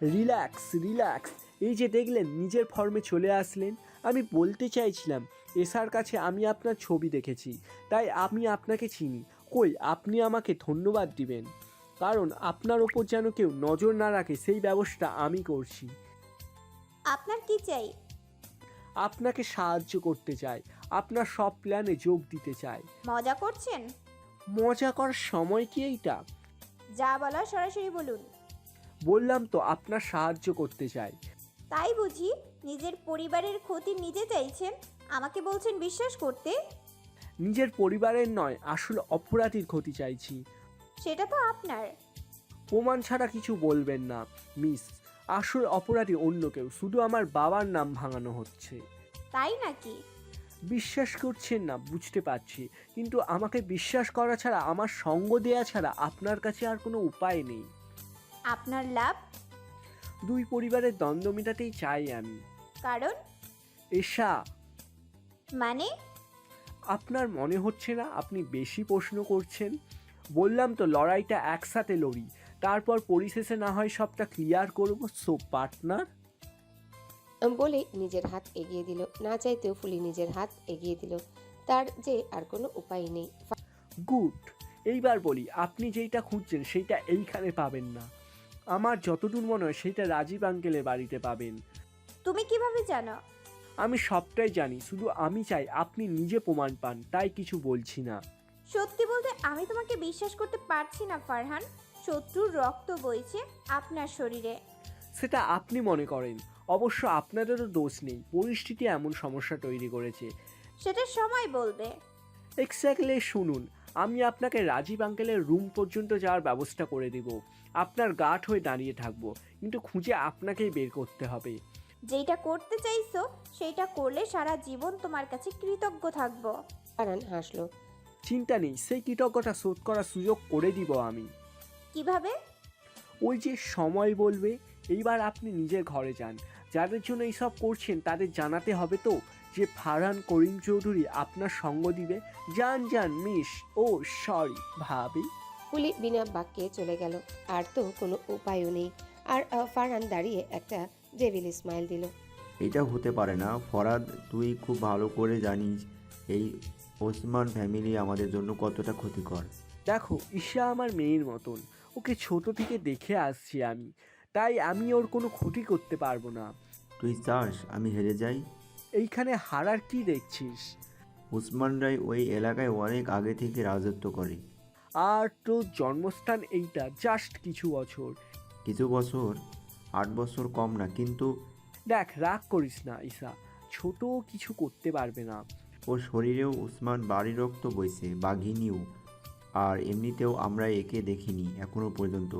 Relax relax. এই যে দেখলেন নিজের ফর্মে চলে আসলেন। আমি বলতে চাইছিলাম এসার কাছে আমি আপনার ছবি দেখেছি, তাই আমি আপনাকে চিনি। কই আপনি আমাকে ধন্যবাদ দিবেন, কারণ আপনার ওপর যেন কেউ নজর না রাখে সেই ব্যবস্থা আমি করছি। আপনার কি চাই? আপনাকে সাহায্য করতে চাই, আপনার সব প্ল্যানে যোগ দিতে চাই। মজা করছেন? মজা করার সময় কি এইটা? যা বলার সরাসরি বলুন। বললাম তো আপনার সাহায্য করতে চাই। তাই বুঝি নিজের পরিবারের ক্ষতি নিজে চাইছেন, আমাকে বলছেন বিশ্বাস করতে? নিজের পরিবারের নয়, আসলে অপরাধীর ক্ষতি চাইছি। সেটা তো আপনার। প্রমাণ ছাড়া কিছু বলবেন না মিস। আসল অপরাধী অন্য কেউ, শুধু আমার বাবার নাম ভাঙানো হচ্ছে। তাই নাকি? বিশ্বাস করছেন না বুঝতে পারছি, কিন্তু আমাকে বিশ্বাস করা ছাড়া, আমার সঙ্গ দেয়া ছাড়া আপনার কাছে আর কোনো উপায় নেই। আপনার লাভ? দুই পরিবারের দ্বন্দ্ব মেটাতেই চাই আমি। কারণ? এশা, মানে? আপনার মনে হচ্ছে না আপনি বেশি প্রশ্ন করছেন? বললাম তো লড়াইটা একসাথে লড়ি, তারপর পরিশেষে না হয় সবটা ক্লিয়ার করবো। So partner. বলে নিজের হাত এগিয়ে দিল। না চাইতেও ফুলি নিজের হাত এগিয়ে দিল। তার যে আর কোনো উপায় নেই। গুড। এইবার বলি, আপনি যেইটা খুঁজছেন সেইটা এইখানে পাবেন না। আমার যতদূর মনে হয় সেইটা রাজীব আঙ্কেলের বাড়িতে পাবেন। তুমি কিভাবে জানো? আমি সবটাই জানি, শুধু আমি চাই আপনি নিজে প্রমাণ পান, তাই কিছু বলছি না। সত্যি বলতে আমি তোমাকে বিশ্বাস করতে পারছি না ফারহান। শত্রুর রক্ত বইছে আপনার শরীরে। সেটা আপনি মনে করেন, অবশ্য আপনাদেরও দোষ নেই, পরিস্থিতি এমন সমস্যা তৈরি করেছে। সেটা সময় বলবে। এক্স্যাক্টলি। শুনুন, আমি আপনাকে রাজীব আঙ্কেলের রুম পর্যন্ত যাওয়ার ব্যবস্থা করে দিব। আপনার গার্ড হয়ে দাঁড়িয়ে থাকবো, কিন্তু খুঁজে আপনাকেই বের করতে হবে। যেটা করতে চাইছো সেটা করলে সারা জীবন তোমার কাছে কৃতজ্ঞ থাকবো। ফারহান হাসলো। চিন্তা নেই, সেই কৃতজ্ঞতা শোধ করার সুযোগ করে দিব আমি। কিভাবে? ওই যে সময় বলবে। এইবার আপনি নিজের ঘরে যান। যাদের জন্য এইসব করছেন তাদের জানাতে হবে তো যে ফারহান করিম চৌধুরী আপনার সঙ্গ দিবে। যান যান মিস। ও সরি ভাবি। ফুলি বিনা বাক্যে চলে গেল। আর তো কোনো উপায়ও নেই। আর ফারহান দাঁড়িয়ে একটা ডেভিল স্মাইল দিল। এটা হতে পারে না ফরাদ, তুই খুব ভালো করে জানিস এই ওসমান ফ্যামিলি আমাদের জন্য কতটা ক্ষতিকর। দেখো, ঈশা আমার মেয়ের মতন, ওকে ছোট থেকে দেখে আসছি আমি, তাই আমি ওর কোনো ক্ষতি করতে পারবো না। তুই চাস আমি হেরে যাই? এইখানে হারার কি দেখছিস? ওসমানরাই ওই এলাকায় অনেক আগে থেকে রাজত্ব করে। আর তোর জন্মস্থান এইটা জাস্ট কিছু বছর। কিছু বছর? 8 বছর কম না কিন্তু। দেখ, রাগ করিস না ঈশা, ছোট কিছু করতে পারবে না। ওর শরীরেও ওসমান বাড়ি রক্ত বইছে, বাঘিনীও। আর এমনিতেও আমরা একে দেখিনি এখনো পর্যন্ত।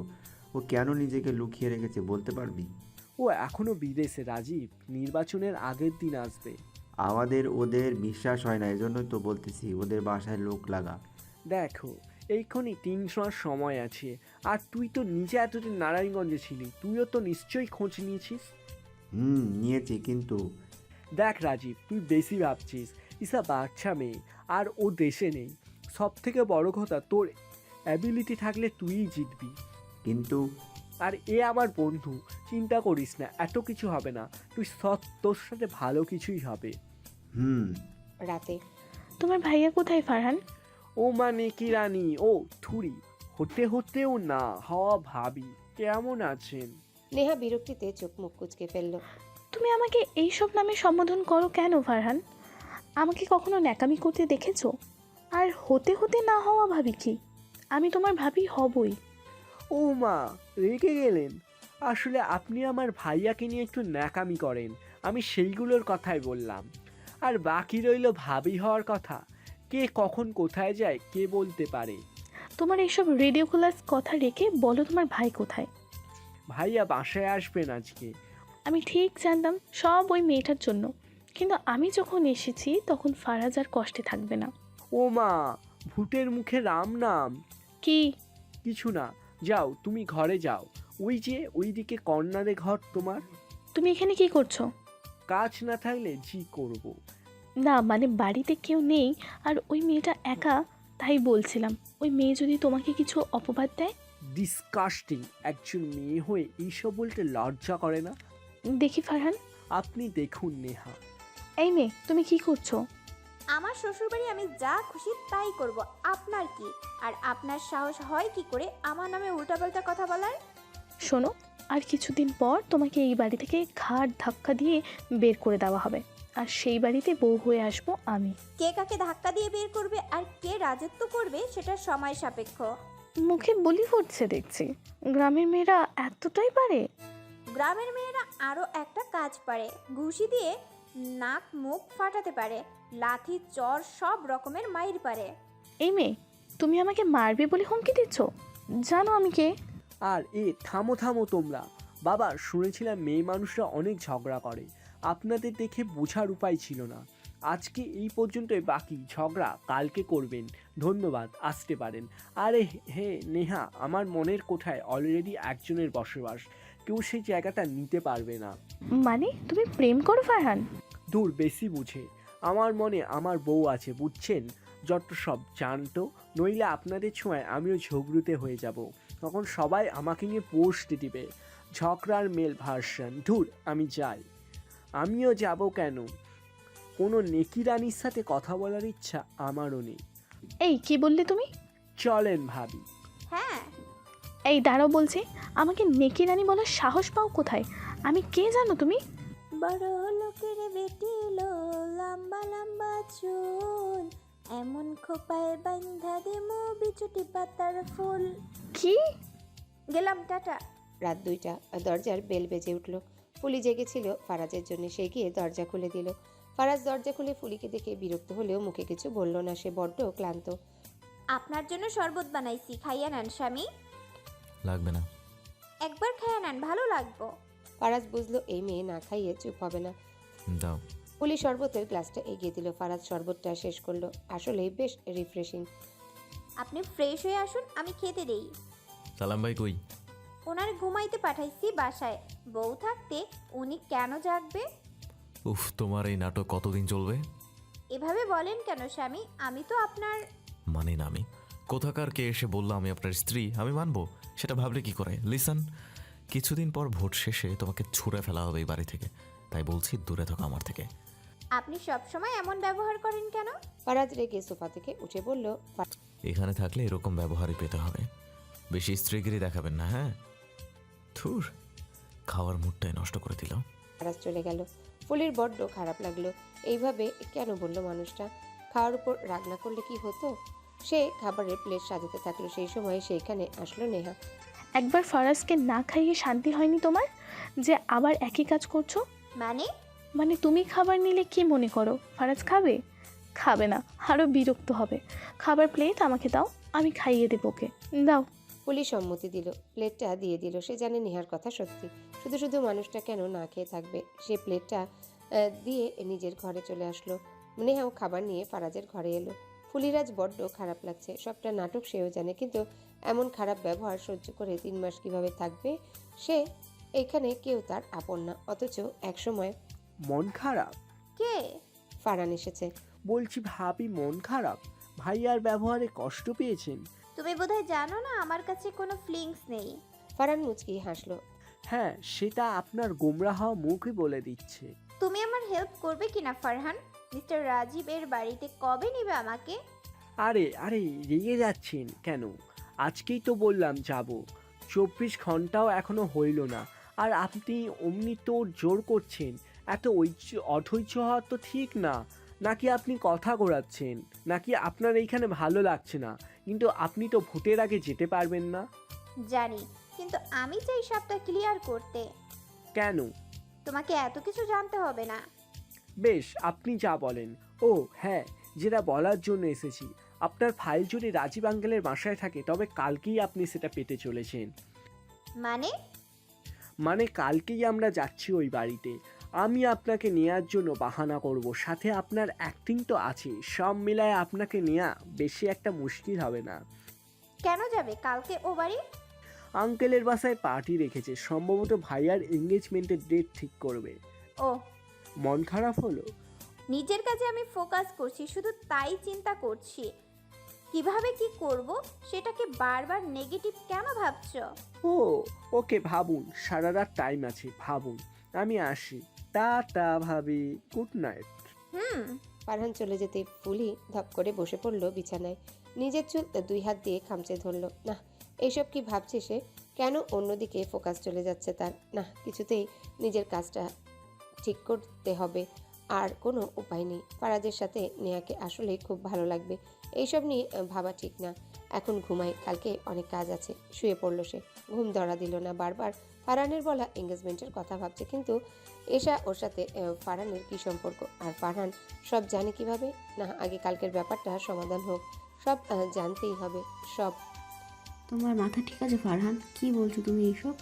ও কেন নিজেকে লুকিয়ে রেখেছে বলতে পারবি? ও এখনো বিদেশে রাজীব, নির্বাচনের আগের দিন আসবে। আমাদের ওদের বিশ্বাস হয় না, এজন্যই তো বলতেছি ওদের বাসায় লোক লাগা। দেখো, এইক্ষণই 3 মাস সময় আছে। আর তুই তো নিজে এতদিন নারায়ণগঞ্জে ছিলি, তুইও তো নিশ্চয়ই খোঁজ নিয়েছিস। নিয়েছি কিন্তু। দেখ রাজীব, তুই বেশি ভাবছিস। ঈশা বাচ্চা মেয়ে, আর ও দেশে নেই। সব থেকে বড় কথা, তোর অ্যাবিলিটি থাকলে তুইই জিতবি। কিন্তু আর এ আমার বন্ধু, চিন্তা করিস না, এত কিছু হবে না। তুই সৎ, তোর সাথে ভালো কিছুই হবে। হুম রাতে তোমার ভাইয়া কোথায় ফারহান? ও মানে কি রানী, ও থুরি হতে হতেও না হওয়া ভাবি। কেমন আছেন? নেহা বিরক্তিতে চোখ মুখ কুচকে ফেলল। তুমি আমাকে এইসব নামে সম্বোধন করো কেন ফারহান? আমাকে কখনো ন্যাকামি করতে দেখেছো? আর হতে হতে না হওয়া ভাবি কি? আমি তোমার ভাবি হবই। ও মা, রেগে গেলেন? আসলে আপনি আমার ভাইয়াকে নিয়ে একটু ন্যাকামি করেন, আমি সেইগুলোর কথাই বললাম। আর বাকি রইল ভাবি হওয়ার কথা। কে কখন কোথায় যায় কে বলতে পারে। তোমার এইসব রেডিওকুলাস কথা রেখে বলো তোমার ভাই কোথায়? ভাইয়া বাসায় আসবেন আজকে। আমি ঠিক জানতাম সব ওই মেয়েটার জন্য, কিন্তু আমি যখন এসেছি তখন ফারাজ আর কষ্টে থাকবে না। ও মা, ভূতের মুখে রাম নাম। কি? কিছু না, যাও তুমি ঘরে যাও। ওই যে ওইদিকে কর্নারে ঘর তোমার। তুমি এখানে কি করছো? কাজ না থাকলে জি করব। না মানে বাড়িতে কেউ নেই আর ওই মেয়েটা একা, তাই বলছিলাম ওই মেয়ে যদি তোমাকে কিছু অপবাদ দেয়। ডিসকাস্টিং, একজন মেয়ে হয়ে এইসব বলতে লজ্জা করে না? দেখি ফারহান। আপনি দেখুন নেহা। এই মেয়ে, তুমি কি করছো? আমার শ্বশুরবাড়ি আমি যা খুশি তাই করব, আপনার কি? আর আপনার সাহস হয় কি করে আমার নামে উল্টাপাল্টা কথা বলার? শোনো, আর কিছুদিন পর তোমাকে এই বাড়ি থেকে ঘাড় ধাক্কা দিয়ে বের করে দেওয়া হবে, আর সেই বাড়িতে বউ হয়ে আসবো আমি। কে কাকে ধাক্কা দিয়ে বের করবে আর কে রাজত্ব করবে সেটা সময় সাপেক্ষ। মুখে বুলি ফুটছে দেখছি। গ্রামের মেয়েরা এতটাই পারে? গ্রামের মেয়েরা আরও একটা কাজ পারে, ঘুষি দিয়ে নাক মুখ ফাটাতে পারে, লাথি চর সব রকমের মাইর পারে। এই মেয়ে, তুমি আমাকে মারবে বলে হুমকি দিচ্ছ? জানো আমি কে? আর থামো থামো তোমরা। বাবা, শুনেছিলাম মেয়ে মানুষরা অনেক ঝগড়া করে, আপনাদের দেখে বোঝার উপায় ছিল না। আজকে এই পর্যন্তই, বাকি ঝগড়া কালকে করবেন। ধন্যবাদ, আসতে পারেন। আরে হে নেহা, আমার মনের কোঠায় অলরেডি একজনের বসবাস, কেউ সেই জায়গাটা নিতে পারবে না। মানে তুমি প্রেম করো ফারহান? দূর, বেশি বুঝে। আমার মনে আমার বউ আছে, বুঝছেন? যত সব জানতো, নইলে আপনাদের ছোঁয়ায় আমিও ঝগড়ুতে হয়ে যাব। তখন সবাই আমাকে নিয়ে পোস্ট দিবে, ঝগড়ার মেল ভার্সন। ধুর, আমি যাই। আমিও যাব কেন? কোনো নেকি রানীর সাথে কথা বলার ইচ্ছা আমারও নেই। এই কি বললে তুমি? চলেন ভাবি। হ্যাঁ, এই দাঁড়াও বলছি। আমাকে নেকি রানী বলার সাহস পাও কোথায়? আমি কে জানো তুমি? বড় লোকের বেটি লো, লম্বা লম্বা চুল, এমন খোপায় বান্ধা দেমো বিচুটি পাতার ফুল। কি? গেলাম, টাটা। রাত 2টা, দরজার বেল বেজে উঠল। ফুলি জেগেছিল ফারাজের জন্য, সে গিয়ে দরজা খুলে দিল। ফারাজ দরজা খুলে ফুলিকে দেখে বিরক্ত হলেও মুখে কিছু বলল না, সে বড্ড ক্লান্ত। আপনার জন্য শরবত বানাইছি, খাইয়া নেন স্বামী। লাগবে না। একবার খাইয়া নেন, ভালো লাগবো। ফারাজ বুঝলো এই মেয়ে না খাইয়ে চুপ হবে না। দাও। ফুলি শরবতের গ্লাসটা এগিয়ে দিল। ফারাজ শরবতটা শেষ করলো। আসলেই বেশ রিফ্রেশিং। আপনি ফ্রেশ হয়ে আসুন, আমি খেতে দেই। সালাম ভাই কই? ওনার ঘুমাইতে পাঠাইছি বাসায়, বউ থাকতে উনি কেন জাগবে? উফ, তোমার এই নাটক কতদিন চলবে? এভাবে বলেন কেন স্বামী? আমি তো আপনার। মানি না আমি। কোথাকার কে এসে বললো আমি আপনার স্ত্রী, আমি মানবো? সেটা ভাবলে কি করে? লিসন, কিছুদিন পর ভোট শেষে তোমাকে ছুঁড়ে ফেলা হবে এই বাড়ি থেকে, তাই বলছি দূরে থাকো আমার থেকে। আপনি সবসময় এমন ব্যবহার করেন কেন? ফারাজ রেগে সোফা থেকে উঠে বলল, এখানে থাকলে এরকম ব্যবহারই পেতে হবে। বেশি স্ত্রীগিরি দেখাবেন না, হ্যাঁ? থুর, খাওয়ার মুডটাই নষ্ট করে দিল। ফারাজ চলে গেল। ফুলির বড্ড খারাপ লাগলো। এইভাবে কেন বললো মানুষটা? খাওয়ার উপর রাগ না করলে কি হতো? সে খাবারের প্লেট সাজাতে থাকলো, সেই সময় সেইখানে আসলো নেহা। একবার ফারাজকে না খাইয়ে শান্তি হয়নি তোমার, যে আবার একই কাজ করছো? মানে? মানে তুমি খাবার নিলে কি মনে করো ফারাজ খাবে? খাবে না, আরও বিরক্ত হবে। খাবার প্লেট আমাকে দাও, আমি খাইয়ে দেবো ওকে। দাও। ফুলি সম্মতি দিল, প্লেটটা দিয়ে দিল। সে জানে নেহার কথা সত্যি, শুধু শুধু মানুষটা কেন না খেয়ে থাকবে। সে প্লেটটা দিয়ে নিজের ঘরে চলে আসলো। নেহাও খাবার নিয়ে ফারাজের ঘরে এলো। ফুলিরাজ বড্ড খারাপ লাগছে, সবটা নাটক সেও জানে, কিন্তু এমন খারাপ ব্যবহার সহ্য করে 3 মাস কিভাবে থাকবে সে? এখানে কেউ তার আপন না, অথচ একসময় মন খারাপ? কে? ফারান এসেছে। বলছি ভাবি, মন খারাপ? ভাইয়ার ব্যবহারে কষ্ট পেয়েছেন? তুমি বোধহয় জানো না আমার কাছে কোনো ফিলিংস নেই। ফারান মুচকি হাসলো। হ্যাঁ, সেটা আপনার গোমরা হওয়া মুখই বলে দিচ্ছে। তুমি আমার হেল্প করবে কিনা ফারহান? মিস্টার রাজীবের বাড়িতে কবে নিবে আমাকে? আরে আরে, রেগে যাচ্ছেন কেন? আজকেই তো বললাম যাব। 24 ঘন্টাও এখনো হইল না, আর আপনি অমনি তো জোর করছেন। এত অধৈর্য হওয়া তো ঠিক না। নাকি আপনি কথা ঘোরাচ্ছেন, নাকি আপনার এইখানে ভালো লাগছে না? কিন্তু আপনি তো ভোটের আগে যেতে পারবেন না। জানি, কিন্তু আমি চাই সবটা ক্লিয়ার করতে। কেন? তোমাকে এত কিছু জানতে হবে না। বেশ, আপনি যা বলেন। ও হ্যাঁ, যেটা বলার জন্য এসেছি, আপনার ফাইল যদি রাজীব আঙ্কেলের বাসায় থাকে তবে কালকেই আপনি সেটা পেতে চলেছেন। মানে কালকেই আমরা যাচ্ছি ওই বাড়িতে। আমি আপনাকে নেয়ার জন্য বাহানা করব, সাথে আপনার অ্যাক্টিং তো আছে। সব মিলায় আপনাকে নেয়া বেশি একটা মুশকিল হবে না। কেন যাবে কালকে ও বাড়ি? আঙ্কেলের বাসায় পার্টি রেখেছে, সম্ভবত ভাইয়ার এঙ্গেজমেন্টের ডেট ঠিক করবে। ও, মন খারাপ হলো? নিজের কাজে আমি ফোকাস করছি, শুধু তাই চিন্তা করছি। কিভাবে কি করব সেটাকে বারবার নেগেটিভ কেন ভাবছো? ও ওকে, ভাবুন, সারা রাত টাইম আছে, ভাবুন। আমি আসি। টাটা ভাবি, গুড নাইট। হুম। ফারহান চলে যেতে ফুলি ধপ করে বসে পড়ল বিছানায়। নিজের চুল 2 হাত দিয়ে খামচে ধরল। না, এইসব কি ভাবছে সে? কেন অন্যদিকে ফোকাস চলে যাচ্ছে তার? না, কিছুতেই নিজের কাজটা ঠিক করতে হবে, আর কোনো উপায় নেই। ফারাজের সাথে নেহাকে আসলেই খুব ভালো লাগবে। এইসব নিয়ে ভাবা ঠিক না। এখন ঘুমাই, কালকে অনেক কাজ আছে। শুয়ে পড়ল সে। ঘুম ধরা দিল না। বারবার ফারহানের বলা এঙ্গেজমেন্টের কথা ভাবছে, কিন্তু এশা ওর সাথে ফারহানের কী সম্পর্ক? আর ফারহান সব জানে কিভাবে? না, আগে কালকের ব্যাপারটা সমাধান হোক। সব জানতেই হবে, সব। তোমার মাথা ঠিক আছে ফারহান? কি বলছো তুমি এইসব?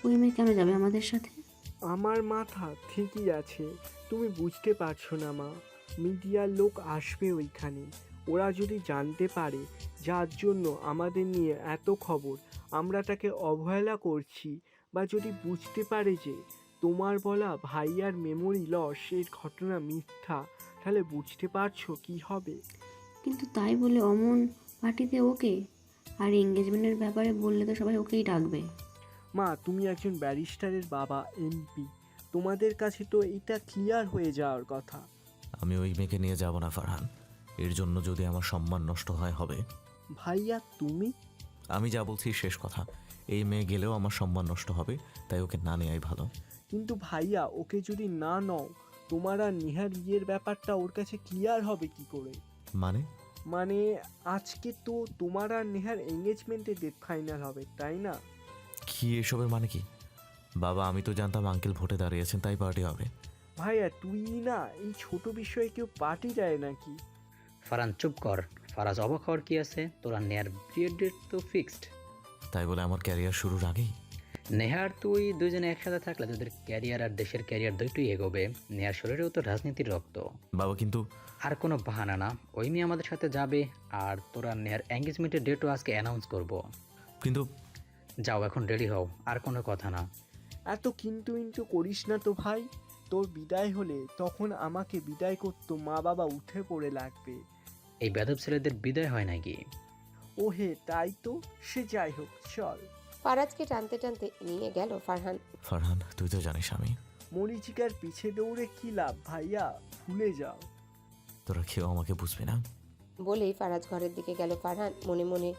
ওই মেয়ে কেন যাবে আমাদের সাথে? আমার মাথা ঠিকই আছে, তুমি বুঝতে পারছো না মা। মিডিয়ার লোক আসবে ওইখানে। ওরা যদি জানতে পারে যার জন্য আমাদের নিয়ে এত খবর আমরা তাকে অবহেলা করছি, বা যদি বুঝতে পারে যে তোমার বলা ভাইয়ার মেমোরি লস এর ঘটনা মিথ্যা, তাহলে বুঝতে পারছো কি হবে। কিন্তু তাই বলে অমন পার্টিতে ওকে? আর এঙ্গেজমেন্টের ব্যাপারে বললে তো সবাই ওকেই ডাকবে। মা, তুমি একজন ব্যারিস্টারের বাবা, এমপি, তোমাদের কাছে তো এটা ক্লিয়ার হয়ে যাওয়ার কথা। আমি ওই মেয়েকে নিয়ে যাব না ফারহান। এর জন্য যদি আমার সম্মান নষ্ট হয় হবে। ভাইয়া তুমি? আমি যা বলছি শেষ কথা। এই মেয়ে গেলেও আমার সম্মান নষ্ট হবে, তাই ওকে না নেওয়াই ভালো। কিন্তু ভাইয়া, ওকে যদি না নাও, তোমার আর নেহার বিয়ের ব্যাপারটা ওর কাছে ক্লিয়ার হবে কি করে? মানে আজকে তো তোমার আর নেহার এঙ্গেজমেন্টের ডেট ফাইনাল হবে, তাই না? কি এসবের মানে কি? বাবা, আমি তো জানতাম আঙ্কেল ভোটে দাঁড়িয়েছেন, তাই পার্টি হবে। ভাইয়া তুই না, এই ছোট বিষয়ে কেউ পার্টি দেয় নাকি? ফারহান চুপ কর। ফারাজ, অবাক হওয়ার কি আছে? তোরা নেহার বিয়ের ডেট তো ফিক্সড। তাই বলে আমার ক্যারিয়ার শুরুর আগেই? নেহার তুই দুজনে একসাথে থাকলে তোদের ক্যারিয়ার আর দেশের ক্যারিয়ার দুটোই এগোবে। নেহার শরীরেও তো রাজনীতির রক্ত। বাবা কিন্তু আর কোনো বাহানা না, ওই মেয়ে আমাদের সাথে যাবে, আর তোরা নেহার এঙ্গেজমেন্টের ডেটও আজকে অ্যানাউন্স করব। কিন্তু যাও, এখন রেডি হও, আর কোনো কথা না। এত কিন্তু করিস না তো ভাই। তোর বিদায় হলে তখন আমাকে বিদায় করতো মা বাবা উঠে পড়ে লাগবে। এই বেদব ছেলেদের বিদায় হয় নাকি? ও হে, তাই তো। সে যাই হোক, চল। ফারাজকে টানতে টানতে নিয়ে গেল ফারহান। ফারহান, তুই তো জানিস আমি। মরিচিকার পিছে দৌড়ে কি লাভ ভাইয়া, ভুলে যাও। তোরা কেউ আমাকে বুঝবি না। বলেই ফারাজ ঘরের দিকে গেল। ফারহান মনে মনে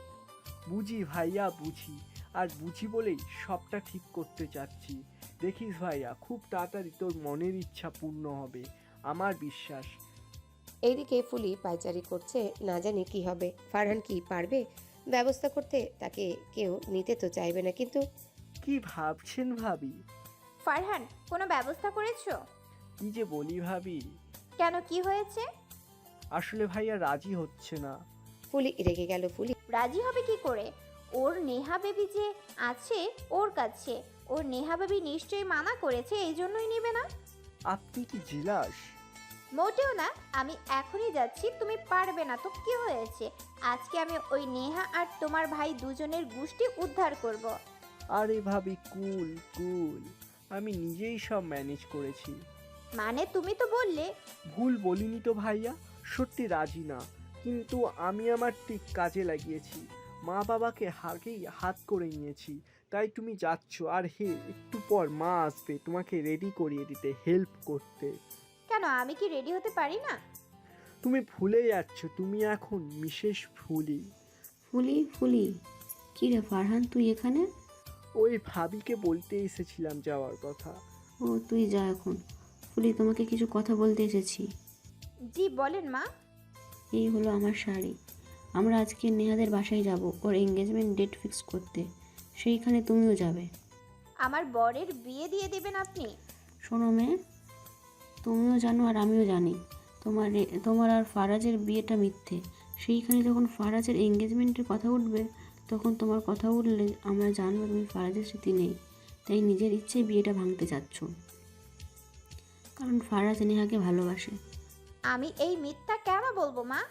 বুঝি ভাইয়া, বুঝি। আর বুঝি বলেই সবটা ঠিক করতে চাচ্ছি। দেখিস ভাইয়া, খুব তাড়াতাড়ি তোর মনের ইচ্ছা পূর্ণ হবে, আমার বিশ্বাস। এইদিকে ফুলি পায়চারি করছে, না জানি কি হবে। ফারহান কি পারবে ব্যবস্থা করতে? তাকে কেউ নিতে তো চাইবে না, কিন্তু কি ভাবছেন ভাবি? ফারহান, কোনো ব্যবস্থা করেছো? কি যে বলি ভাবি, কেন, কি হয়েছে? আসলে ভাইয়া রাজি হচ্ছে না। ফুলি রেগে গেল। ফুলি রাজি হবে কি করে? ওর নেহা বেবি যে আছে ওর কাছে, ওর নেহা বেবি নিশ্চয়ই মানা করেছে, এই জন্যই নেবে না। আপনি কি জিলাস? মোটেও না, আমি এখনই যাচ্ছি। তুমি পারবে না তো কি হয়েছে? আজকে আমি ওই নেহা আর তোমার ভাই দুজনের গোষ্ঠী উদ্ধার করব। আরে ভাবি, কুল কুল, আমি নিজেই সব ম্যানেজ করেছি। মানে তুমি তো বললে। ভুল বলিনি তো ভাইয়া, সত্যি রাজি না, কিন্তু আমি আমার ঠিক কাজে লাগিয়েছি। মা বাবাকে আগেই হাত করে নিয়েছি, তাই তুমি যাচ্ছ। আর হে, একটু পর মা আসবে তোমাকে রেডি করিয়ে দিতে, হেল্প করতে। কেন, আমি কি রেডি হতে পারি না? তুমি ভুলে যাচ্ছ, তুমি এখন মিসেস ফুলি। ফুলি ফুলি? কী রে ফারহান, তুই এখানে? ওই ভাবিকে বলতে এসেছিলাম যাওয়ার কথা। ও তুই যা এখন। ফুলি, তোমাকে কিছু কথা বলতে এসেছি। জি বলেন মা। এই হলো আমার শাড়ি। আমরা আজকে নেহাদের বাসায় যাব ওর এঙ্গেজমেন্ট ডেট ফিক্স করতে। সেইখানে তুমিও যাবে। আমার বরের বিয়ে দিয়ে দেবেন আপনি? শোনো মেয়ে, তুমিও জানো আর আমিও জানি তোমার আর ফারাজের বিয়েটা মিথ্যে। সেইখানে যখন ফারাজের এঙ্গেজমেন্টের কথা উঠবে, তখন তোমার কথা উঠলে আমরা জানবো তুমি ফারাজের স্মৃতি নেই, তাই নিজের ইচ্ছে বিয়েটা ভাঙতে চাচ্ছ। কারণ ফারাজ নেহাকে ভালোবাসে। আমি এই মিথ্যা কেন বলবো মা?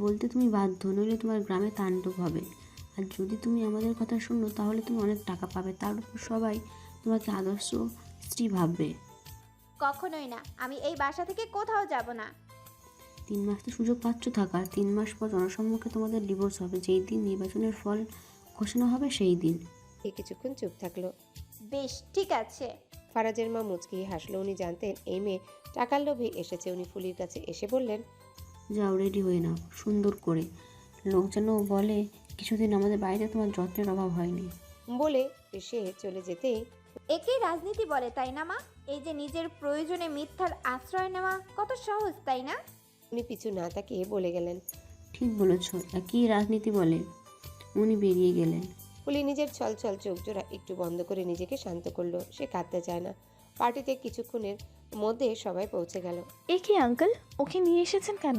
বলতে তুমি বাধ্য, নইলে তোমার গ্রামে তাণ্ডব হবে। আর যদি তুমি আমাদের কথা শোনো, তাহলে তুমি অনেক টাকা পাবে, তার উপর সবাই তোমাকে আদর্শ স্ত্রী ভাববে। কখনোই না, আমি এই বাসা থেকে কোথাও যাব না। 3 মাস তো সুযোগ পাচ্ছ থাকার। 3 মাস পর জনসম্মুখে তোমাদের ডিভোর্স হবে। যেই দিন নির্বাচনের ফল ঘোষণা হবে সেই দিন। কিছুক্ষণ চুপ থাকলো। বেশ, ঠিক আছে। ফারাজের মা মুচকি হাসলো। উনি জানতেন এই মেয়ে টাকার লোভে এসেছে। উনি ফুলির কাছে এসে বললেন, যাও, রেডি হয়ে নাও সুন্দর করে। লোক যেন বলে কিছুদিন আমাদের বাড়িতে তোমার যত্নের অভাব হয়নি। বলে সে চলে যেতেই একেই রাজনীতি বলে, তাই না মা? এই যে নিজের প্রয়োজনে মিথ্যার আশ্রয় নেওয়া কত সহজ, তাই না? উনি পিছু না তাকিয়ে বলে গেলেন। ঠিক বলেছ, একই রাজনীতি বলে। উনি বেরিয়ে গেলেন। ফুলি নিজের ছলছল চোখ জোড়া একটু বন্ধ করে নিজেকে শান্ত করলো। সে কাঁদতে চায় না। পার্টিতে কিছুক্ষণের মধ্যে সবাই পৌঁছে গেল। এ কি আঙ্কেল, ওকে নিয়ে এসেছেন কেন?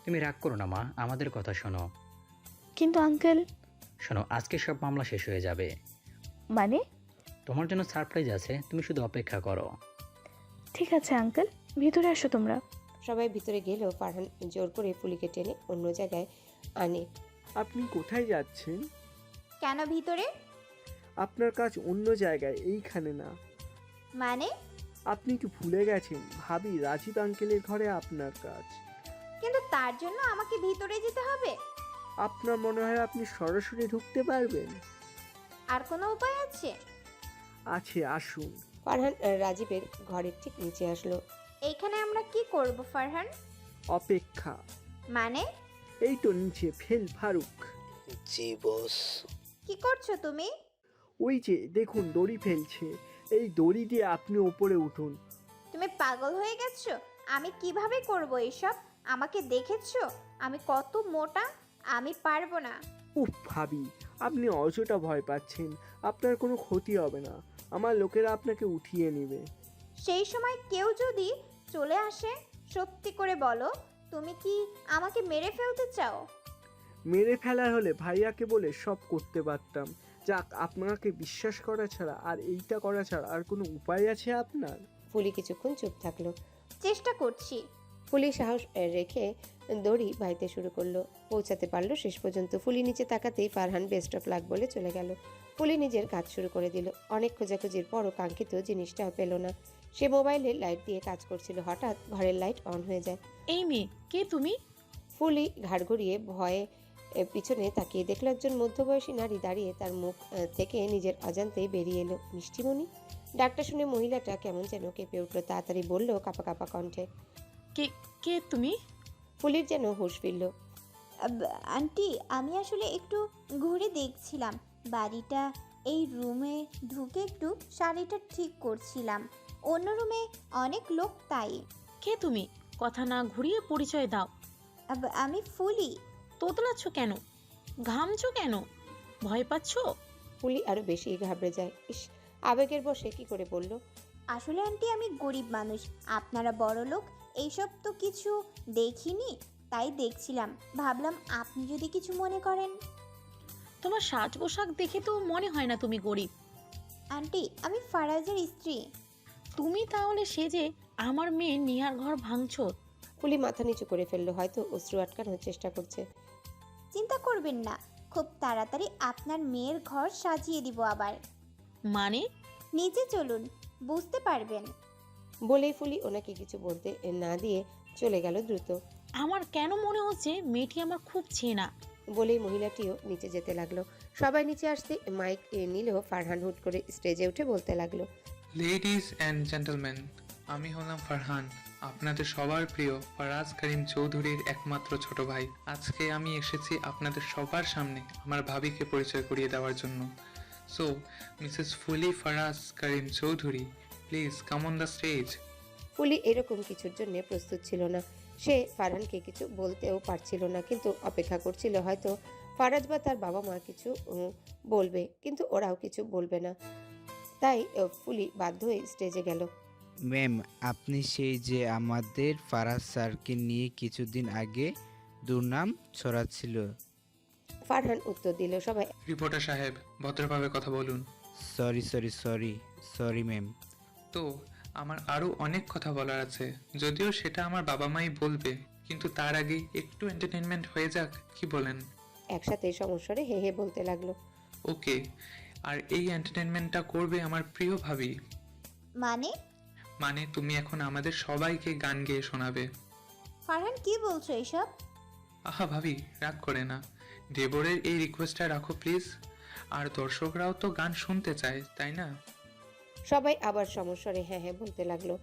তুমি রাগ করো না মা, আমাদের কথা শোনো। কিন্তু আঙ্কেল, শোনো, আজকে সব মামলা শেষ হয়ে যাবে। মানে? তোমার জন্য সারপ্রাইজ আছে, তুমি শুধু অপেক্ষা করো। ঠিক আছে আঙ্কেল, ভিতরে আসো তোমরা। সবাই ভিতরে গেলেও ফারহান জোর করে ফুলিকে টেনে অন্য জায়গায় আনে। আপনি কোথায় যাচ্ছেন? কেন ভিতরে? আপনার কাজ অন্য জায়গায়, এইখানে না। মানে? আপনি কি ভুলে গেছেন? ভাবি রাজীব আঙ্কেলের ঘরে আপনার কাজ। কিন্তু তার জন্য আমাকে ভিতরে যেতে হবে? আপনার মনে হয় আপনি সরাসরি ঢুকতে পারবেন? আর কোনো উপায় আছে? আছে, আসুন। ফারহান রাজীবের ঘরের ঠিক নিচে আসলো। এইখানে আমরা কি করব ফারহান? অপেক্ষা। মানে? এই তো নিচে, ফেল ফারুক। জি বস। কি করছো তুমি? ওই যে দেখুন, দড়ি ফেলছে। এই দড়ি দিয়ে আপনি ওপরে উঠুন। তুমি পাগল হয়ে গেছো? আমি কিভাবে করব এসব? আমাকে দেখেছো আমি কত মোটা? আমি পারবো না। উফ ভাবি, আপনি অযথা ভয় পাচ্ছেন। আপনার কোনো ক্ষতি হবে না। আমার লোকেরা আপনাকে উঠিয়ে নেবে। সেই সময় কেউ যদি চলে আসে, সত্যি করে বলো, তুমি কি আমাকে মেরে ফেলতে চাও? মেরে ফেলার হলে ভাইয়াকে বলে সব করতে পারতাম। যাক, আপনাকে বিশ্বাস করা ছাড়া আর এইটা করা ছাড়া আর কোনো উপায় আছে আপনার? ফুলি কিছুক্ষণ চুপ থাকলো। চেষ্টা করছি। ফুলি সাহস রেখে দড়ি বাইতে শুরু করলো। পৌঁছাতে পারলো শেষ পর্যন্ত। ফুলি নিচে তাকাতেই ফারহান বেস্ট অফ লাক বলে চলে গেল। ফুলি নিজের কাজ শুরু করে দিল। অনেক খোঁজাখুঁজির পরও কাঙ্ক্ষিত জিনিসটাও পেল না। সে মোবাইলের লাইট দিয়ে কাজ করছিল। হঠাৎ ঘরের লাইট অন হয়ে যায়। এই মেয়ে, কে তুমি? ফুলি ঘাড় ঘুরিয়ে ভয়ে পিছনে তাকিয়ে দেখলো একজন মধ্যবয়সী নারী দাঁড়িয়ে। তার মুখ থেকে নিজের অজান্তেই বেরিয়ে এলো মিষ্টিমণি। ডাকটা শুনে মহিলাটা কেমন যেন কেঁপে উঠলো। তাড়াতাড়ি বলল কাঁপা কাঁপা কণ্ঠে, কে কে তুমি? ফুলির যেন হুঁশ ফিরল। আন্টি, আমি আসলে একটু ঘুরে দেখছিলাম বাড়িটা। এই রুমে ঢুকে একটু শাড়িটা ঠিক করছিলাম। অন্য রুমে অনেক লোক, তাই। কে তুমি? কথা না ঘুরিয়ে পরিচয় দাও। আমি ফুলি। তোতলাচ্ছ কেন? ঘামছো কেন? ভয় পাচ্ছো? ফুলি আরো বেশি ঘাবড়ে যায়। ইস, আবেগের বশে কি করে বলল, আসলে আন্টি, আমি গরিব মানুষ, আপনারা বড় লোক। এইসব তো কিছু দেখিনি, তাই দেখছিলাম। ভাবলাম আপনি যদি কিছু মনে করেন। তোমার সাজ পোশাক দেখে তো মনে হয় না তুমি গরিব। আন্টি, আমি ফারাজের স্ত্রী। তুমি তাহলে সেজে আমার মেয়ে নিহার ঘর ভাঙছো? ফুলি মাথা নিচু করে ফেললো। হয়তো অশ্রু আটকানোর চেষ্টা করছে। চিন্তা করবেন না, খুব তাড়াতাড়ি আপনার মেয়ের ঘর সাজিয়ে দিব আবার। মানে? নিচে চলুন, বুঝতে পারবেন। বলেই ফুলি ওনাকে কিছু বলতে না দিয়ে চলে গেল দ্রুত। আমার কেন মনে হচ্ছে মেয়েটি আমার খুব চেনা। বলেই মহিলাটিও নিচে যেতে লাগলো। সবাই নিচে আসতে মাইক নিলেও ফারহান হুট করে স্টেজে উঠে বলতে লাগলো, লেডিজ অ্যান্ড জেন্টলম্যান, আমি হলাম ফারহান, আপনাদের সবার প্রিয় ফারাজ করিম চৌধুরীর একমাত্র ছোট ভাই। আজকে আমি এসেছি আপনাদের সবার সামনে আমার ভাবিকে পরিচয় করিয়ে দেওয়ার জন্য। So Mrs Fuli Faraz Karim Chowdhury, please come on the stage. Fuli এরকম কিছুর জন্য প্রস্তুত ছিল না। সে ফারহানকে কিছু বলতেও পারছিল না, কিন্তু অপেক্ষা করছিল হয়তো ফারাজ বা তার বাবা মা কিছু বলবে, কিন্তু ওরাও কিছু বলবে না। তাই ফুলি বাধ্য হয়ে স্টেজে গেল। ম্যাম, আপনি সেই যে আমাদের ফারাজ স্যারকে নিয়ে কিছুদিন আগে দুর্নাম ছড়াচ্ছিল। ফারহান উত্তর দিল। সবাই রিপোর্টার সাহেব, ভদ্রভাবে কথা বলুন। Sorry ma'am. তো আমার আরও অনেক কথা বলার আছে, যদিও সেটা আমার বাবা মাই বলবে, কিন্তু তার আগে একটু এন্টারটেনমেন্ট হয়ে যাক, কি বলেন? একসাথে সমস্যারে হে হে বলতে লাগলো। ওকে, আর এই এন্টারটেনমেন্টটা করবে আমার প্রিয় ভাবি। মানে? মানে তুমি এখন আমাদের সবাইকে গান গেয়ে শোনাবে। ফারহান কি বলছো এসব? আহা ভাবি, রাগ করে না। দেবরের এই রিকোয়েস্টটা রাখো প্লিজ। আর দর্শকরাও তো গান শুনতে চায়, তাই না? সবাই আবার সমস্বরে হ্যাঁ হ্যাঁ বলতে লাগলো।